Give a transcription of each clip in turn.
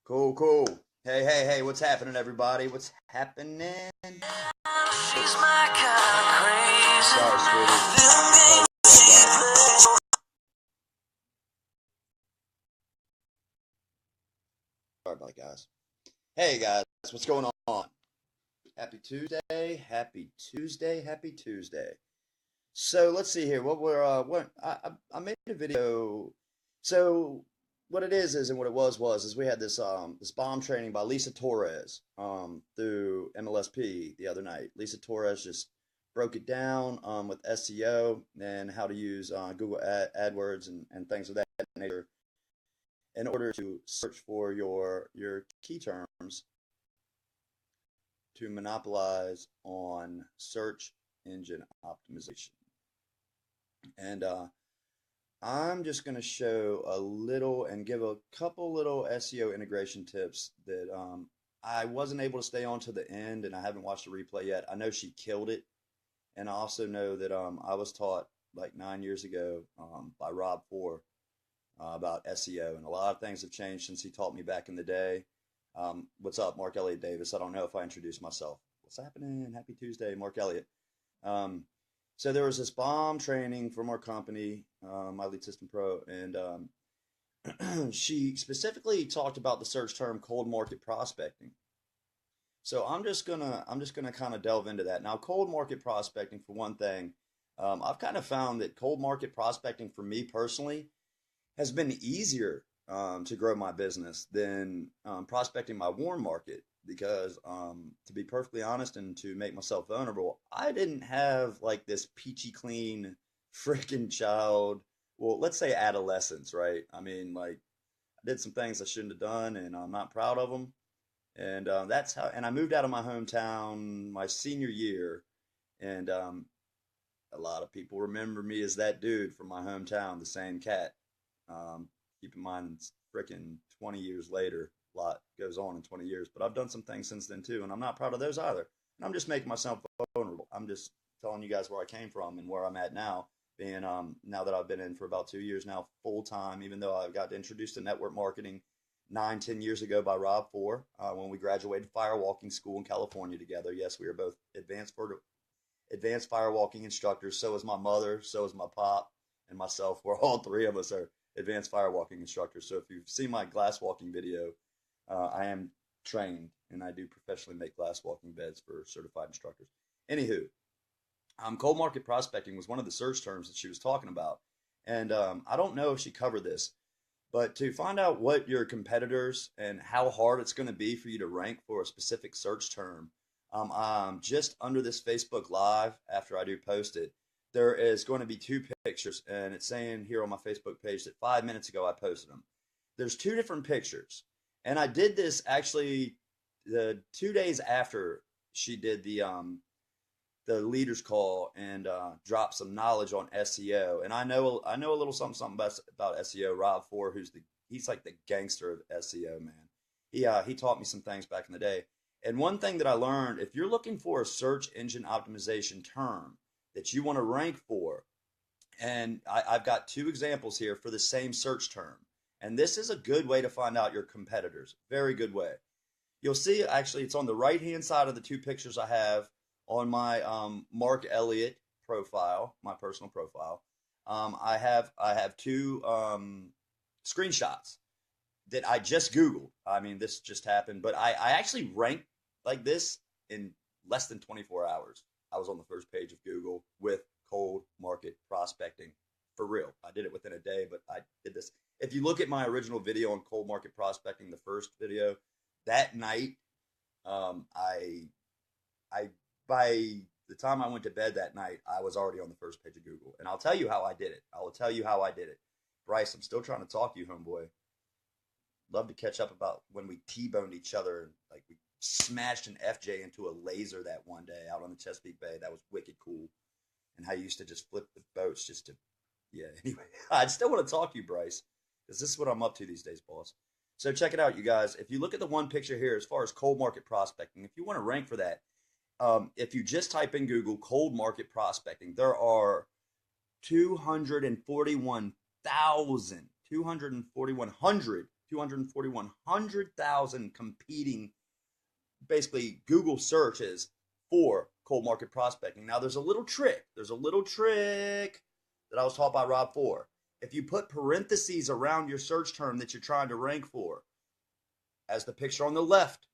Cool, cool. Hey, what's happening, everybody? What's happening? She's my kind of crazy. Sorry, sweetie. Sorry about it, guys. Hey, guys, what's going on? Happy Tuesday, happy Tuesday, happy Tuesday. So let's see here. I made a video. So what it is and what it was is we had this bomb training by Lisa Torres through MLSP the other night. Lisa Torres just broke it down with SEO and how to use Google AdWords and things of that nature in order to search for your key terms to monopolize on search engine optimization. And I'm just going to show a little and give a couple little SEO integration tips that I wasn't able to stay on to the end, and I haven't watched the replay yet. I know she killed it, and I also know that I was taught like 9 years ago by Rob Four about SEO, and a lot of things have changed since he taught me back in the day. What's up, Mark Elliott Davis? I don't know if I introduced myself. What's happening? Happy Tuesday, Mark Elliott. So there was this bomb training from our company, my lead system pro, and she specifically talked about the search term cold market prospecting. So I'm just gonna kind of delve into that. Now, cold market prospecting, for one thing, I've kind of found that cold market prospecting for me personally has been easier to grow my business than prospecting my warm market. Because to be perfectly honest and to make myself vulnerable, I didn't have like this peachy clean freaking child. Well, let's say adolescence, right? I mean, like I did some things I shouldn't have done, and I'm not proud of them. And that's how. And I moved out of my hometown my senior year, and a lot of people remember me as that dude from my hometown, the same cat. Keep in mind, it's freaking 20 years later. A lot goes on in 20 years, but I've done some things since then too, and I'm not proud of those either. And I'm just making myself vulnerable. I'm just telling you guys where I came from and where I'm at now, being now that I've been in for about 2 years now, full time. Even though I got introduced to network marketing 9, 10 years ago by Rob Four when we graduated firewalking school in California together. Yes, we are both advanced firewalking instructors. So is my mother, so is my pop, and myself. We're all three of us are advanced firewalking instructors. So if you've seen my glass walking video, I am trained, and I do professionally make glass walking beds for certified instructors. Anywho, cold market prospecting was one of the search terms that she was talking about. And I don't know if she covered this, but to find out what your competitors and how hard it's going to be for you to rank for a specific search term, just under this Facebook Live, after I do post it, there is going to be two pictures, and it's saying here on my Facebook page that 5 minutes ago I posted them. There's two different pictures. And I did this actually the 2 days after she did the leaders call and dropped some knowledge on SEO. And I know a little something about SEO. Rob Four, he's like the gangster of SEO, man. He taught me some things back in the day. And one thing that I learned, if you're looking for a search engine optimization term that you want to rank for, and I've got two examples here for the same search term. And this is a good way to find out your competitors. Very good way. You'll see, actually, it's on the right-hand side of the two pictures I have on my Mark Elliott profile, my personal profile. I have two screenshots that I just Googled. I mean, this just happened, but I actually ranked like this in less than 24 hours. I was on the first page of Google with cold market prospecting. For real. I did it within a day, but I did this. If you look at my original video on cold market prospecting, the first video, that night, I by the time I went to bed that night, I was already on the first page of Google. And I'll tell you how I did it. I will tell you how I did it. Bryce, I'm still trying to talk to you, homeboy. Love to catch up about when we T-boned each other, and like we smashed an FJ into a laser that one day out on the Chesapeake Bay. That was wicked cool. And how you used to just flip the boats just to, yeah, anyway. I still want to talk to you, Bryce, because this is what I'm up to these days, boss. So check it out, you guys. If you look at the one picture here, as far as cold market prospecting, if you want to rank for that, if you just type in Google cold market prospecting, there are 241,000 241,000 competing, basically Google searches for cold market prospecting. Now there's a little trick. There's a little trick that I was taught by Rob Four. If you put parentheses around your search term that you're trying to rank for, as the picture on the left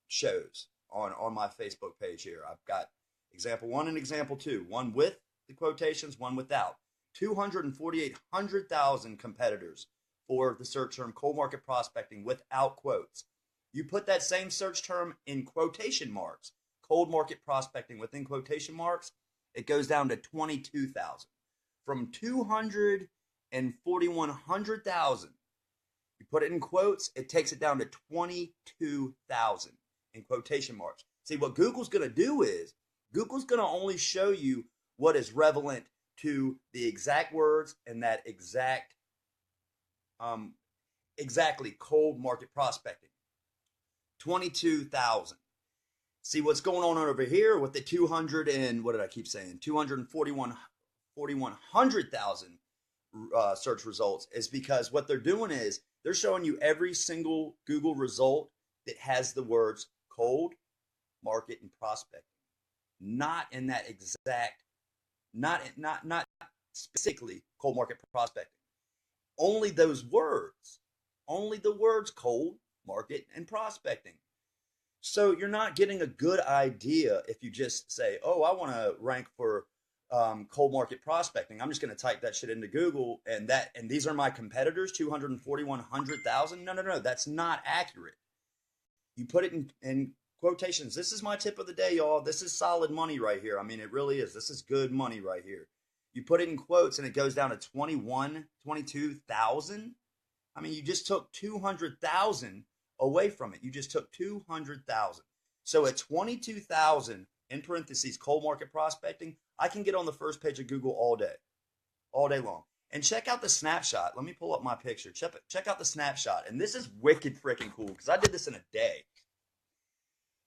shows on my Facebook page here, I've got example 1 and example 2, one with the quotations, one without. 248,000 competitors for the search term cold market prospecting without quotes. You put that same search term in quotation marks, cold market prospecting within quotation marks, it goes down to 22,000. From 241,000, you put it in quotes, it takes it down to 22,000 in quotation marks. See, what Google's going to do is, Google's going to only show you what is relevant to the exact words and that exactly cold market prospecting. 22,000. See what's going on over here with the 200 and what did I keep saying? 4,100,000 search results is because what they're doing is they're showing you every single Google result that has the words cold market and prospecting, not in that exact, not specifically cold market prospecting. Only those words, only the words cold market and prospecting. So you're not getting a good idea if you just say, oh, I want to rank for cold market prospecting. I'm just going to type that shit into Google and these are my competitors, 241,000. No, that's not accurate. You put it in quotations. This is my tip of the day, y'all. This is solid money right here. I mean, it really is. This is good money right here. You put it in quotes and it goes down to 22,000. I mean, you just took 200,000 away from it. You just took 200,000. So at 22,000 in parentheses, cold market prospecting, I can get on the first page of Google all day long. And check out the snapshot. Let me pull up my picture. Check out the snapshot. And this is wicked freaking cool because I did this in a day.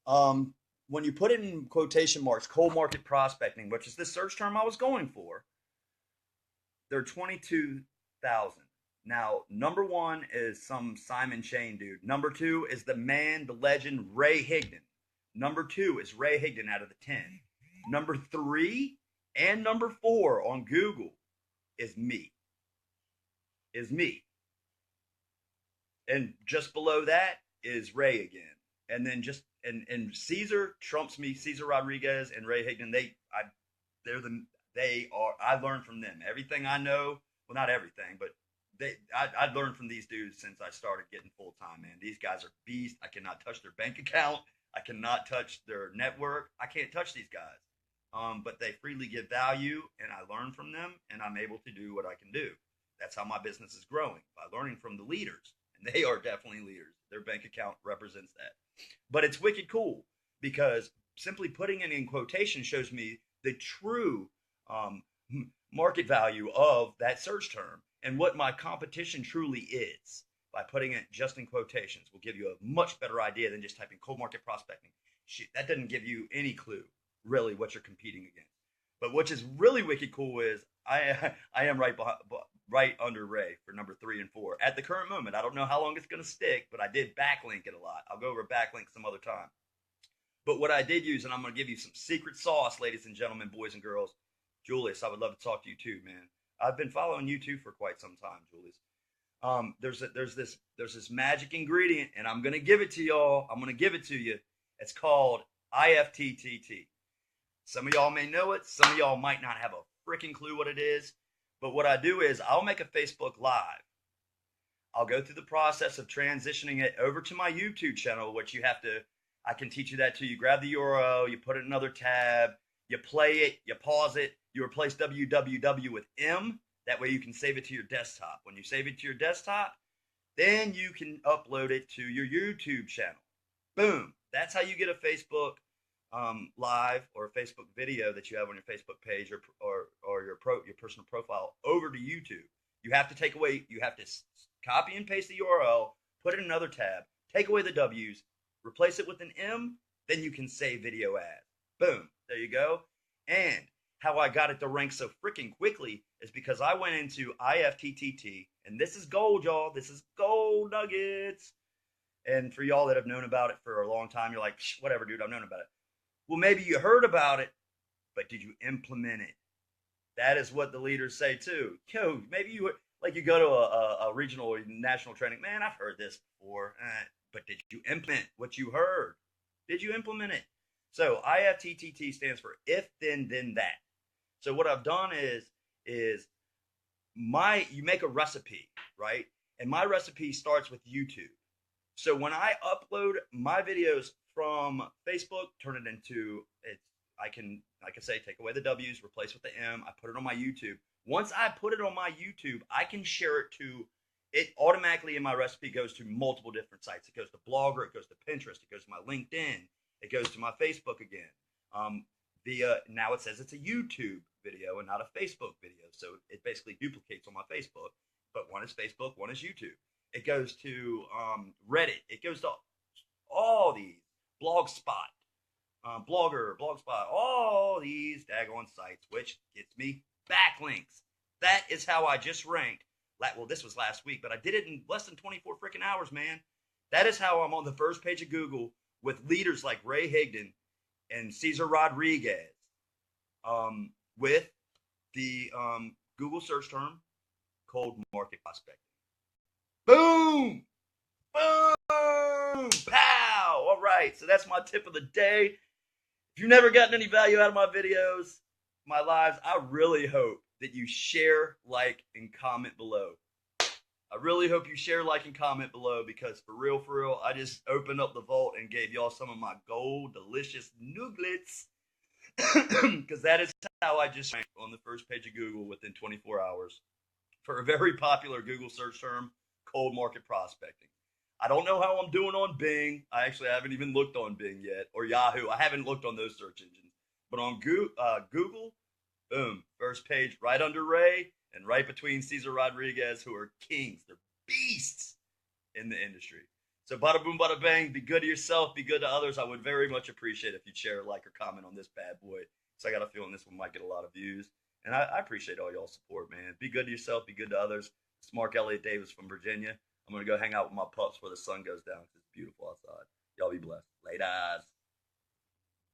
When you put it in quotation marks, cold market prospecting, which is the search term I was going for, there are 22,000. Now, number 1 is some Simon Chain dude. Number 2 is the man, the legend, Ray Higdon. Number 2 is Ray Higdon out of the 10. Number 3 and number 4 on Google is me. And just below that is Ray again. And then just and Caesar trumps me. Caesar Rodriguez and Ray Higdon. I learned from them. Everything I know, well, not everything, but I learned from these dudes since I started getting full time, man. These guys are beasts. I cannot touch their bank account. I cannot touch their network. I can't touch these guys. But they freely give value, and I learn from them, and I'm able to do what I can do. That's how my business is growing, by learning from the leaders. And they are definitely leaders. Their bank account represents that. But it's wicked cool because simply putting it in quotation shows me the true market value of that search term and what my competition truly is. By putting it just in quotations will give you a much better idea than just typing cold market prospecting. Shit, that doesn't give you any clue really what you're competing against. But what is really wicked cool is I am right under Ray for number 3 and 4 at the current moment. I don't know how long it's going to stick, but I did backlink it a lot. I'll go over backlink some other time. But what I did use, and I'm going to give you some secret sauce, ladies and gentlemen, boys and girls. Julius, I would love to talk to you too, man. I've been following you too for quite some time, Julius. There's this magic ingredient, and I'm going to give it to y'all. I'm going to give it to you. It's called IFTTT. Some of y'all may know it. Some of y'all might not have a freaking clue what it is. But what I do is I'll make a Facebook Live. I'll go through the process of transitioning it over to my YouTube channel, which I can teach you that too. You grab the URL, you put it in another tab, you play it, you pause it, you replace www with M. That way you can save it to your desktop. When you save it to your desktop, then you can upload it to your YouTube channel. Boom. That's how you get a Facebook Live or a Facebook video that you have on your Facebook page or your personal profile over to YouTube. You have to copy and paste the URL, put it in another tab, take away the W's, replace it with an M, then you can save video ads. Boom. There you go. And how I got it to rank so freaking quickly is because I went into IFTTT, and this is gold, y'all. This is gold. gold nuggets. And for y'all that have known about it for a long time, you're like, whatever, dude, I've known about it. Well, maybe you heard about it, but did you implement it? That is what the leaders say too. Yo, maybe you go to a regional or national training. Man, I've heard this before, but did you implement what you heard? Did you implement it? So IFTTT stands for if then that. So what I've done is you make a recipe, right? And my recipe starts with YouTube. So when I upload my videos from Facebook, turn it into I can, like I say, take away the W's, replace with the M. I put it on my YouTube. Once I put it on my YouTube, I can share it to, it automatically in my recipe goes to multiple different sites. It goes to Blogger, it goes to Pinterest, it goes to my LinkedIn, it goes to my Facebook again. Now it says it's a YouTube video and not a Facebook video. So it basically duplicates on my Facebook, but one is Facebook, one is YouTube. It goes to Reddit. It goes to all these, Blogspot, Blogger, Blogspot, all these daggone sites, which gets me backlinks. That is how I just ranked. Well, this was last week, but I did it in less than 24 freaking hours, man. That is how I'm on the first page of Google with leaders like Ray Higdon and Cesar Rodriguez, with the Google search term cold market prospecting. Boom! Boom! Pow! All right, so that's my tip of the day. If you've never gotten any value out of my videos, my lives, I really hope that you share, like, and comment below. I really hope you share, like, and comment below because for real, I just opened up the vault and gave y'all some of my gold, delicious nuggets because that is how I just ranked on the first page of Google within 24 hours for a very popular Google search term, cold market prospecting. I don't know how I'm doing on Bing. I haven't even looked on Bing yet, or Yahoo. I haven't looked on those search engines. But on Google, boom, first page right under Ray and right between Cesar Rodriguez, who are kings. They're beasts in the industry. So bada boom, bada bang, be good to yourself, be good to others. I would very much appreciate if you'd share, like, or comment on this bad boy. So I got a feeling this one might get a lot of views. And I appreciate all y'all's support, man. Be good to yourself, be good to others. It's Mark Elliott Davis from Virginia. I'm going to go hang out with my pups before the sun goes down because it's beautiful outside. Y'all be blessed. Laters.